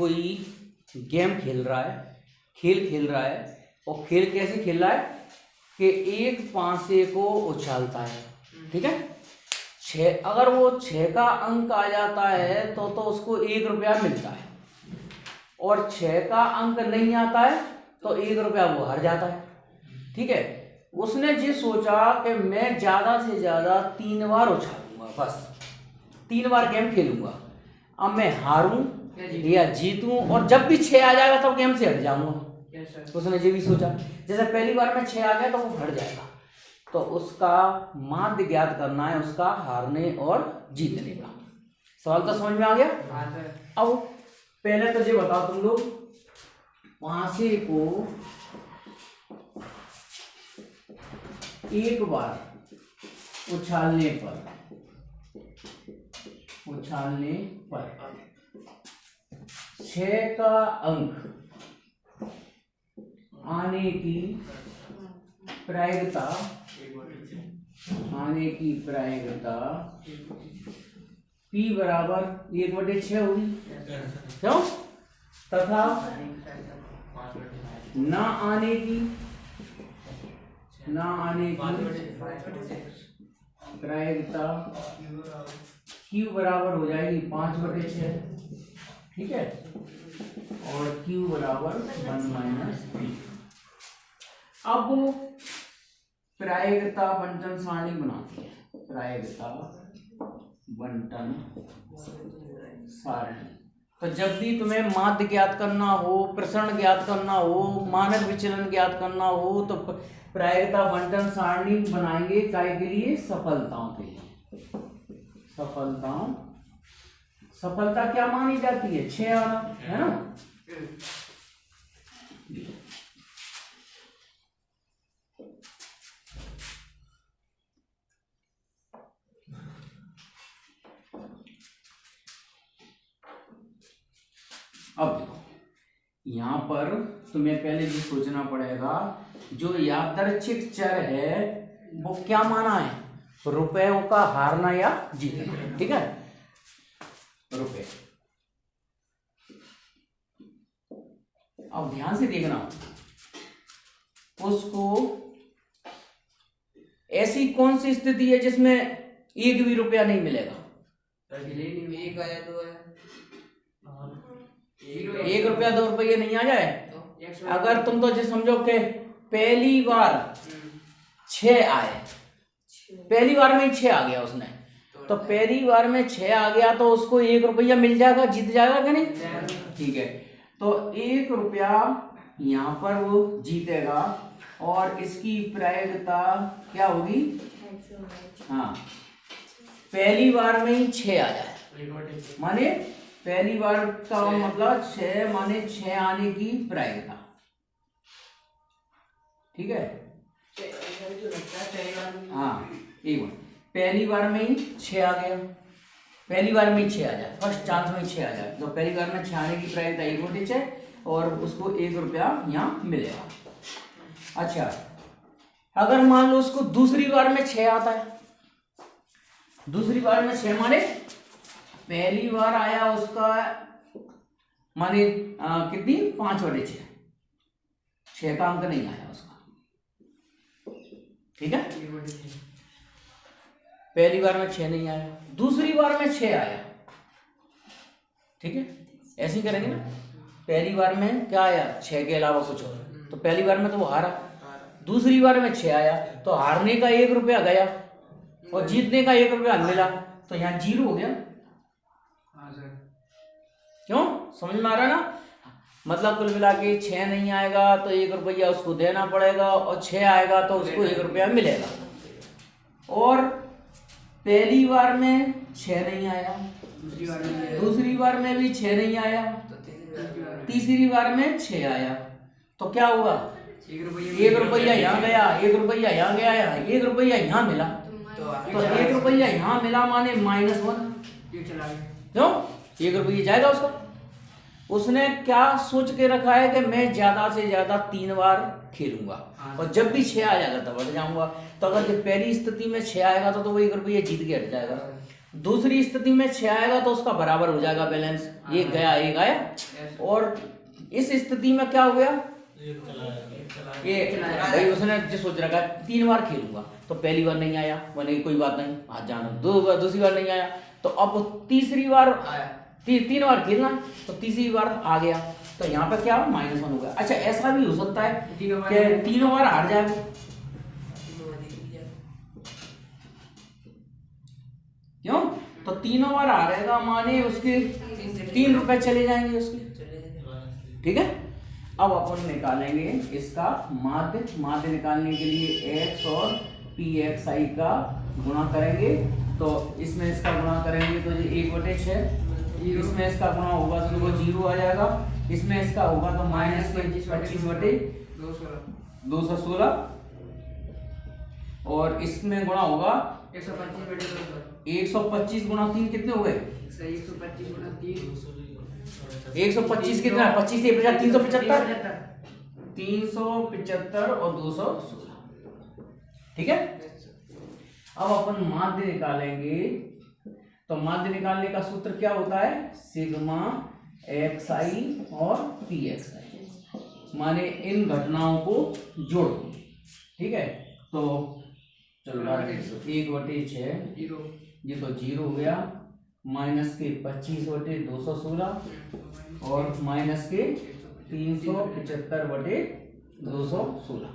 कोई गेम खेल रहा है, खेल रहा है, और खेल कैसे खेल रहा है कि एक पांसे को उछालता है, ठीक है। अगर वो 6 का अंक आ जाता है तो उसको 1 रुपया मिलता है, और 6 का अंक नहीं आता है तो 1 रुपया वो हार जाता है, ठीक है। उसने ये सोचा कि मैं ज्यादा से ज्यादा 3 बार उछालूंगा, बस 3 बार गेम खेलूंगा। अब मैं हारूं या जीतूं, और जब भी 6 आ जाएगा तब गेम से हट जाऊंगा। उसने ये भी सोचा, जैसे पहली बार में 6 आ गया तो वो हट जाएगा, तो उसका माध्य ज्ञात करना है, उसका हारने और जीतने का। सवाल तो समझ में आ गया। अब पहले तो ये बताओ तुम लोग, पांसे को एक बार उछालने पर 6 का अंक आने की प्रायिकता P बराबर 1/6 होगी, क्यों? तथा ना आने की प्रायिकता Q बराबर हो जाएगी 5/6, ठीक है, और Q बराबर 1 - P। अब प्रायिकता बंटन सारणी बनाती है, प्रायिकता बंटन सारणी। तो जब भी तुम्हें माध्य ज्ञात करना हो, प्रसरण ज्ञात करना हो, मानक विचलन ज्ञात करना हो, तो प्रायिकता बंटन सारणी बनाएंगे काय के लिए? सफलताओं के लिए। सफलता क्या मानी जाती है? 6 आना, है ना। अब देखो, यहां पर तुम्हें पहले ये सोचना पड़ेगा, जो यादृच्छिक चर है वो क्या माना है? रुपयों का हारना या जीतना, ठीक है, रुपए। अब ध्यान से देखना, उसको ऐसी कौन सी स्थिति है जिसमें 1 भी रुपया नहीं मिलेगा? 1 रुपया 2 रुपये नहीं आ जाए। अगर तुम तो ये समझो कि पहली बार 6 आए, पहली बार में 6 आ गया उसने, तो पहली बार में 6 आ गया तो उसको 1 रुपया मिल जाएगा, जीत जाएगा कि नहीं? ठीक है, तो 1 रुपया यहाँ पर वो जीतेगा, और इसकी प्रायिकता क्या होगी? हाँ, पहली बार में ही 6 आ जाए, माने पहली बार का मतलब 6 माने 6 आने की प्रायिकता, ठीक है। हाँ, एक बार पहली बार में ही 6 आ गया, पहली बार में ही 6 आ जाए, फर्स्ट चांस में ही 6 आ जाए, तो पहली बार में 6 आने की प्रायिकता 1/6, और उसको 1 रुपया यहाँ मिलेगा। अच्छा, अगर मान लो उसको दूसरी बार में 6 आता है, दूसरी बार में 6 माने पहली बार आया उसका माने कितनी? 5/6, 6 का अंक नहीं आया उसका, ठीक है। पहली बार में 6 नहीं आया, दूसरी बार में 6 आया, ठीक है, ऐसे ही करेंगे ना। पहली बार में क्या आया? 6 के अलावा कुछ और, तो पहली बार में तो वो हारा, दूसरी बार में 6 आया तो हारने का 1 रुपया गया और जीतने का 1 रुपया मिला, तो यहाँ 0 हो गया। क्यों? समझ में आ रहा है ना? मतलब कुल मिला के 6 नहीं आएगा तो 1 रुपया उसको देना पड़ेगा, और 6 आएगा तो उसको 1 रुपया मिलेगा। और पहली बार में 6 नहीं आया, दूसरी बार में भी 6 नहीं आया, तीसरी बार में 6 आया, तो क्या हुआ? 1 रुपया यहाँ गया, 1 रुपया यहाँ गया, 1 रुपया यहाँ मिला, तो 1 रुपया यहाँ मिला माने -1, क्यों? 1 रुपया जाएगा उसका। उसने क्या सोच के रखा है कि मैं ज्यादा से ज्यादा 3 बार खेलूंगा, और जब भी 6 आ जाएगा तब हट जाऊंगा। तो अगर पहली स्थिति में 6 आएगा तो वो 1 रुपया जीत के हट जाएगा, दूसरी स्थिति में 6 आएगा तो उसका बराबर हो जाएगा बैलेंस, एक गया एक आया। और इस स्थिति में क्या हो गया, ये भाई उसने जो सोच रखा 3 बार खेलूंगा तो पहली बार नहीं आया, बोले कोई बात नहीं आज जाना, दूसरी बार नहीं आया तो अब तीसरी बार आया, 3 बार खेलना तो तीसरी बार आ गया, तो यहाँ पे क्या -1 हो गया। अच्छा ऐसा भी हो सकता है कि 3 बार हार जाए, क्यों, तो 3 बार हारेगा माने उसके 3 रुपए चले जाएंगे उसके, ठीक है। अब अपन निकालेंगे इसका माध्य निकालने के लिए x और pxi का गुणा करेंगे, तो इसमें इसका गुणा करेंगे तो ये 1/6, इसमें इसका गुणा होगा तो वो 0 आ जाएगा, इसमें इसका होगा तो -25/216 और इसमें गुणा होगा 125 गुणा 3 कितने हो गए, 125 गुणा 3 125 कितना है, 25 से 375, 375 और 216, ठीक है। अब अपन माध्य निकालेंगे, तो माध्य निकालने का सूत्र क्या होता है, सिग्मा xi और pxi, माने इन घटनाओं को जोड़ो, ठीक है। तो चलो 1/6 ये तो 0 हो गया, माइनस के 25/216 और माइनस के 375/216,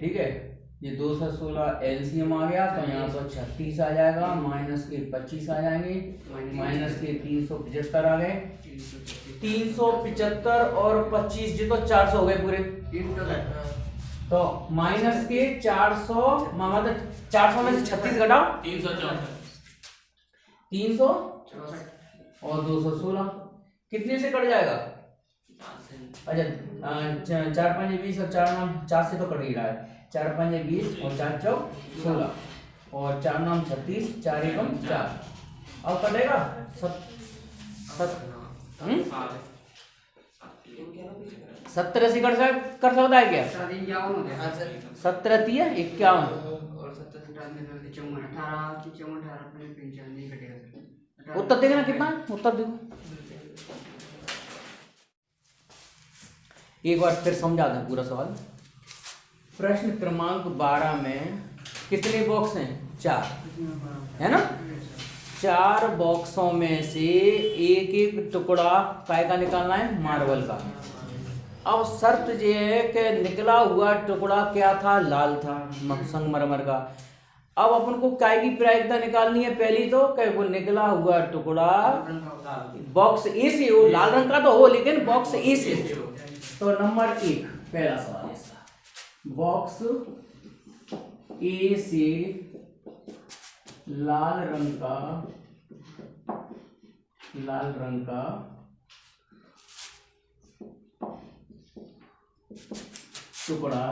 ठीक है। ये 216 एलसीएम आ गया तो यहाँ पर 36 आ जाएगा, माइनस के 25 आ जाएंगे, माइनस के 375 आ गए, 375 और 25 जी तो 400 हो गए पूरे, तो माइनस के 400 मतलब 400 में से 36 घटाओ 300 और 216 कितने से कट जाएगा, अच्छा 4 5 20 और 4 से तो कट ही रहा है, 4 5 20 और 4 4 16 और 4 9 36 4 1 4, अब कटेगा 70 से कर सकता है क्या, 70 3 51 उत्तर देखना कितना, उत्तर देखो एक बार फिर समझा दें पूरा सवाल। प्रश्न क्रमांक 12 में कितने बॉक्स हैं, 4 है ना, 4 बॉक्सों में से एक एक टुकड़ा काय का निकालना है, मार्बल का। अब शर्त ये है कि निकला हुआ टुकड़ा क्या था, लाल था, संगमरमर का। अब अपन को काय की प्रायिकता निकालनी है, पहली तो कि वो निकला हुआ टुकड़ा बॉक्स ए से हो, लाल रंग का तो हो लेकिन बॉक्स ए से हो। तो नंबर 1 पहला सवाल इसका, बॉक्स ए से लाल रंग का टुकड़ा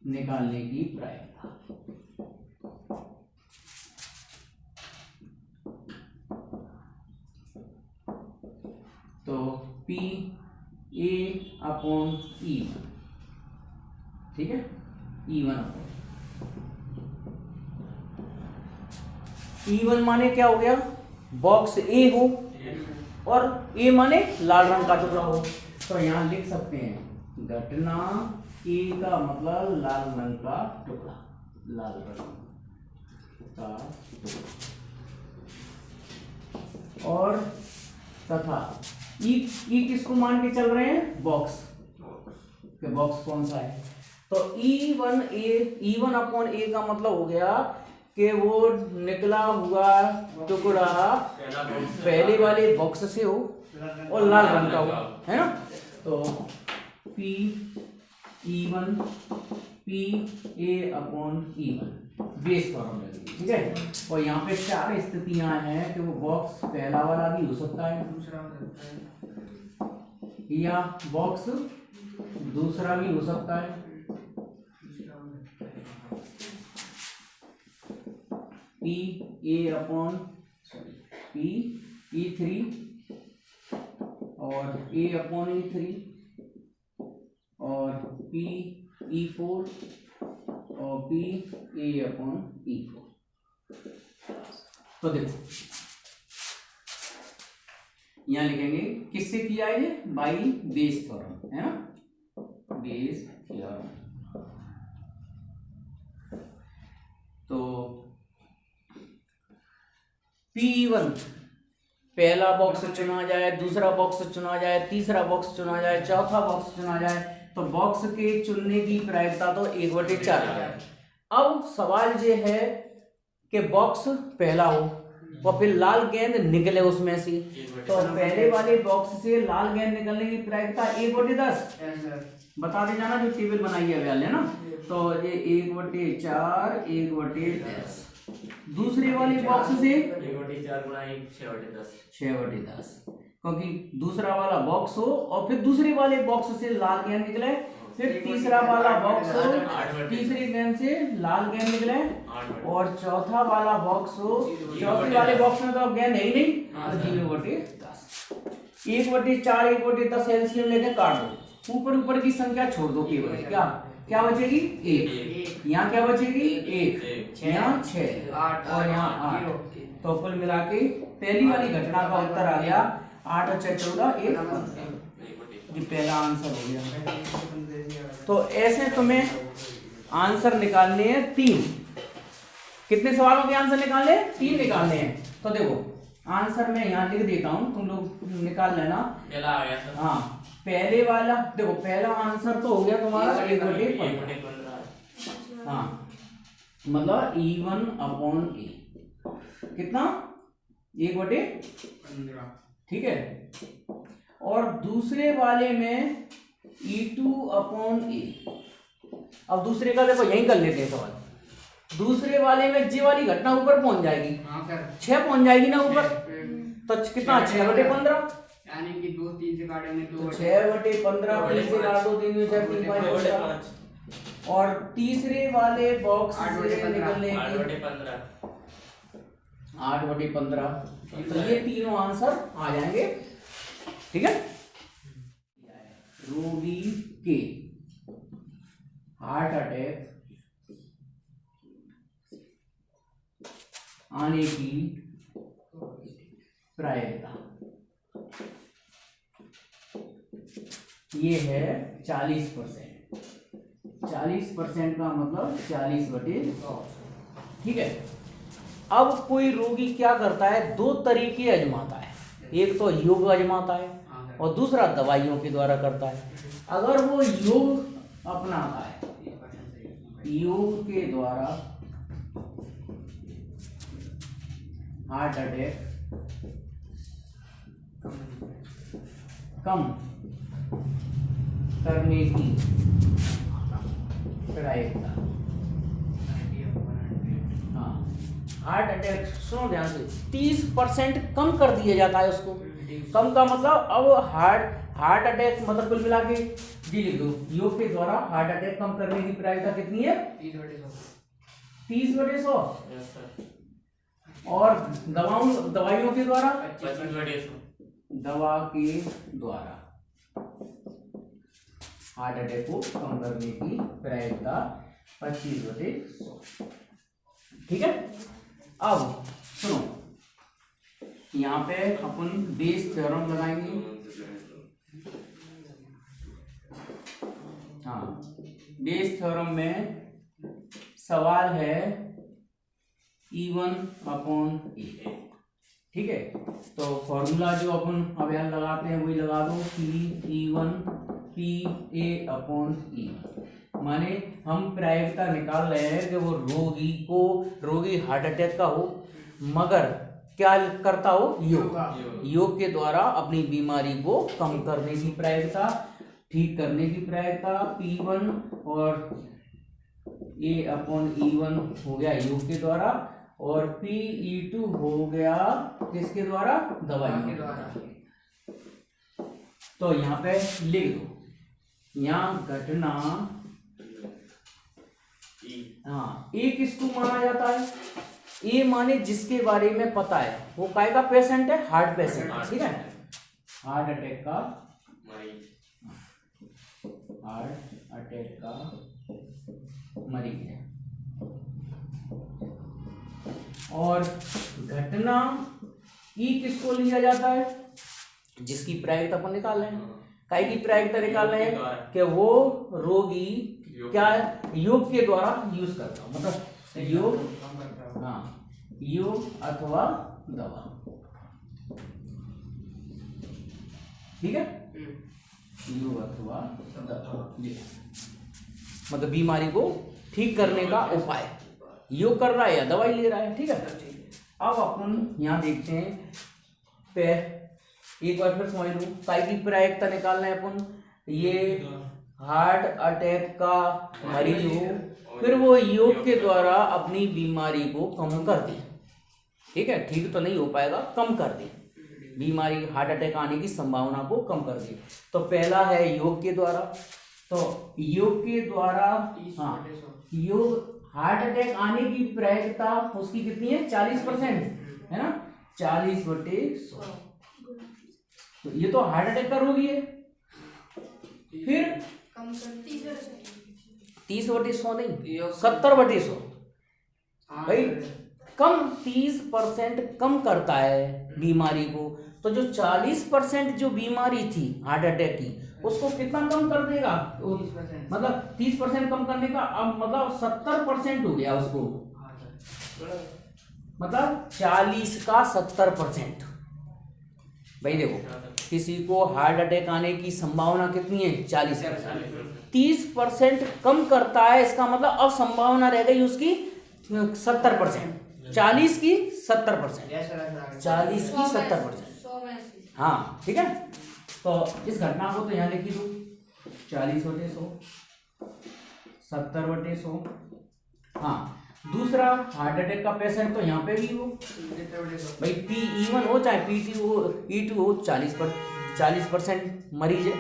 निकालने की प्रायिकता। तो P A अपॉन E1, ठीक है, E1 अपॉन E1 माने क्या हो गया, बॉक्स A हो और A माने लाल रंग का टुकड़ा हो, तो यहां लिख सकते हैं घटना ए का मतलब लाल रंग का टुकड़ा, लाल रंग का टुकड़ा, और तथा ई किसको मान के चल रहे हैं, बॉक्स के, बॉक्स कौन सा है, तो E1 अपॉन ए का मतलब हो गया कि वो निकला हुआ टुकड़ा पहले वाले बॉक्स से हो और लाल रंग का हो, है ना। तो P E1 P A upon E1 base formula, ठीक है। और यहाँ पे 4 स्थितियां हैं कि वो बॉक्स पहला वाला भी हो सकता है, या बॉक्स दूसरा भी हो सकता है, P A upon P E3 और A अपॉन E3 और P E4 और P A अपॉन E4, तो देखो यहां लिखेंगे किससे किया है ये, बाई बेस थ्योरम, है ना, बेस थ्योरम। तो P1 पहला बॉक्स चुना जाए, दूसरा बॉक्स चुना जाए, तीसरा बॉक्स चुना जाए, चौथा बॉक्स चुना जाए, तो बॉक्स के चुनने की प्रायिकता तो 1/4 है। अब सवाल ये है कि बॉक्स पहला हो और फिर लाल गेंद निकले उसमें से, तो पहले वाले बॉक्स से लाल गेंद निकलने की प्रायिकता 1/10 बता दे जाना, जो टेबल बनाई है वाले ना, तो ये 1/4 1/10। दूसरे वाले बॉक्स से 1/4 गुणा 1 6/10, 6/10, क्योंकि दूसरा वाला बॉक्स हो और फिर दूसरे वाले बॉक्स से लाल गेंद निकले, फिर तीसरा वाला बॉक्स हो, तीसरी गेंद से लाल गेंद निकले, और चौथा वाला बॉक्स हो, चौथे वाले बॉक्स में तो अब गेंद है ही नहीं, तो 0/10। 1/4 1/10 एलसीएम लेके काट दो, ऊपर ऊपर की संख्या छोड़ दो केवल, क्या क्या बचेगी 1, यहाँ क्या बचेगी 1, यहाँ 6 और यहाँ 8, तो कुल मिला के पहली वाली घटना का उत्तर आ गया 8 और 6 14 1, ये पहला आंसर हो गया। तो ऐसे तुम्हें आंसर निकालने हैं 3, कितने सवालों के आंसर निकालने हैं, 3 निकालने हैं। तो देखो आंसर मैं यहाँ लिख देता हूँ, तुम लोग निकाल लेना। पहला आ गया सर, हाँ पहले वाला देखो, पहला आंसर तो हो गया तुम्हारा 1/15, हाँ मतलब E1/A कितना 1/15, ठीक है। और दूसरे वाले में E2/A, अब दूसरे का देखो यही कर लेते हैं सवाल, दूसरे वाले में जी वाली घटना ऊपर पहुंच जाएगी, 6 पहुंच जाएगी ना ऊपर, तो कितना 6/15, यानी कि 2 3 से काटेंगे तो 6/15, 3 से काट दो, 3 में 6 3 5, और तीसरे वाले बॉक्स से निकलने की 8/15, तो ये तीनों आंसर आ जाएंगे, ठीक है। रोगी के हार्ट अटैक आने की प्रायिकता ये है 40%, 40% का मतलब 40/100, ठीक है। अब कोई रोगी क्या करता है, 2 तरीके आजमाता है, एक तो योग आजमाता है और दूसरा दवाइयों के द्वारा करता है। अगर वो योग अपनाता है, योग के द्वारा हार्ट अटैक कम करने की प्रायिकता, हाँ हार्ट अटैक सुनो ध्यान से 30% कम कर दिया जाता है उसको। कम का मतलब अब हार्ट अटैक मतलब कुल मिला के जी लिख दो, योग के द्वारा हार्ट अटैक कम करने की प्रायिकता कितनी है 30/100, और दवाइयों के द्वारा 25/100, दवा के द्वारा हार्ट अटैक को कम करने की प्रायिकता 25/100, ठीक है। अब सुनो यहाँ पे अपन बेस थ्योरम लगाएंगे, हाँ बेस थ्योरम में सवाल है E1/A, ठीक है। तो फॉर्मूला जो अपन अब यहाँ लगाते हैं वही लगा दो, PE1PA/E, माने हम प्रायिकता निकाल रहे हैं कि वो रोगी हार्ट अटैक का हो मगर क्या करता हो, योग के द्वारा अपनी बीमारी को कम करने की प्रायिकता, ठीक करने की प्रायिकता P1 और A/E1 हो गया योग के द्वारा, और PE2 हो गया किसके द्वारा, दवाई के द्वारा। तो यहाँ पे लिख दो, यहाँ घटना हाँ ए किसको माना जाता है, ए माने जिसके बारे में पता है वो काय का पेशेंट है, हार्ट पेशेंट, ठीक है, हार्ट अटैक का मरीज है। और घटना ई किसको लिया जाता है, जिसकी प्रायिकता अपन निकाल रहे हैं, काय की प्रायिकता निकाल रहे हैं कि वो रोगी क्या है, योग के द्वारा यूज करता हूं, मतलब योग, हाँ योग अथवा दवा, ठीक है, योग अथवा दवा जी, मतलब बीमारी को ठीक करने का उपाय, योग कर रहा है या दवाई ले रहा है, ठीक है। अब अपन यहाँ देखते हैं, एक बार फिर समझ लूं, काय की प्रायिकता निकालना है अपन, ये हार्ट अटैक का मरीज हो, फिर वो योग के द्वारा अपनी बीमारी को कम कर दे, ठीक है, ठीक तो नहीं हो पाएगा, कम कर दे, बीमारी हार्ट अटैक आने की संभावना को कम कर दे। तो पहला है योग के द्वारा, तो योग के द्वारा, हाँ योग, हार्ट अटैक आने की प्रायिकता उसकी कितनी है, 40% है ना, 40/100, तो ये तो हार्ट अटैक का रोगी है। फिर 30/100 नहीं, 70/100 भाई, कम 30% कम करता है बीमारी को, तो जो 40% जो बीमारी थी हार्ट अटैक की, उसको कितना कम कर देगा, मतलब 30% कम करने का, अब मतलब 70% हो गया उसको, मतलब 40 का 70%। भाई देखो, किसी को हार्ट अटैक आने की संभावना कितनी है, 40%, 30% कम करता है, इसका मतलब अब संभावना रह गई उसकी 70%, 40 की 70%, 40 की 70%, हाँ ठीक है। तो इस घटना को तो यहाँ लिखी दो, 40/100, 70/100, हाँ। दूसरा हार्ट अटैक का पेशेंट तो यहाँ पे भी हो भाई, P1 हो चाहे P2 हो, E2 हो, 40% मरीज है,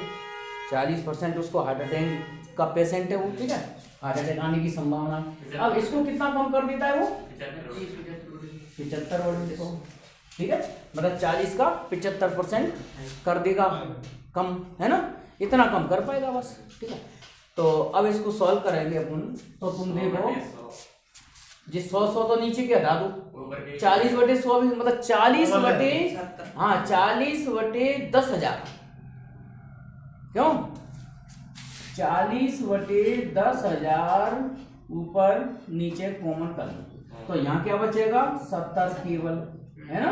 40% उसको हार्ट अटैक का पेशेंट है वो, ठीक है, हार्ट अटैक आने की संभावना। अब इसको कितना कम कर देता है वो, 75/100, ठीक है, मतलब 40 का 75% कर देगा कम, है ना, इतना कम कर पाएगा बस, ठीक है। तो अब इसको सॉल्व करेंगे अपन, तो तुम देखो जी, 100 तो नीचे के हटा दो, 40/100 भी मतलब 40/10,000, क्यों, 40/10,000 ऊपर नीचे कॉमन कर लो, तो यहाँ क्या बचेगा, 70 केवल, है ना,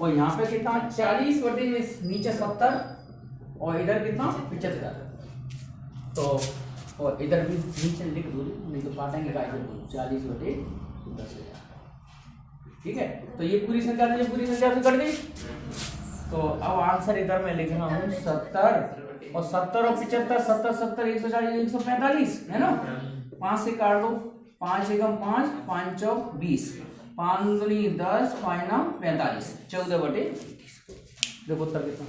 और यहाँ पे कितना, 40/ नीचे 70 और इधर कितना 75, तो और इधर भी नीचे लिख दो, नहीं तो काटेंगे का, 40/10,000, ठीक है। तो ये पूरी संख्या से पूरी संख्या से कट गई, तो अब आंसर इधर मैं लिख रहा हूँ 70 और 70 और 75, 70 70 140 145, है ना, 5 से काट दो, 5 एकम 5, 5 चौक 20, 5 दूनी 10, 5 9 45, 14/30, देखो उत्तर कितना।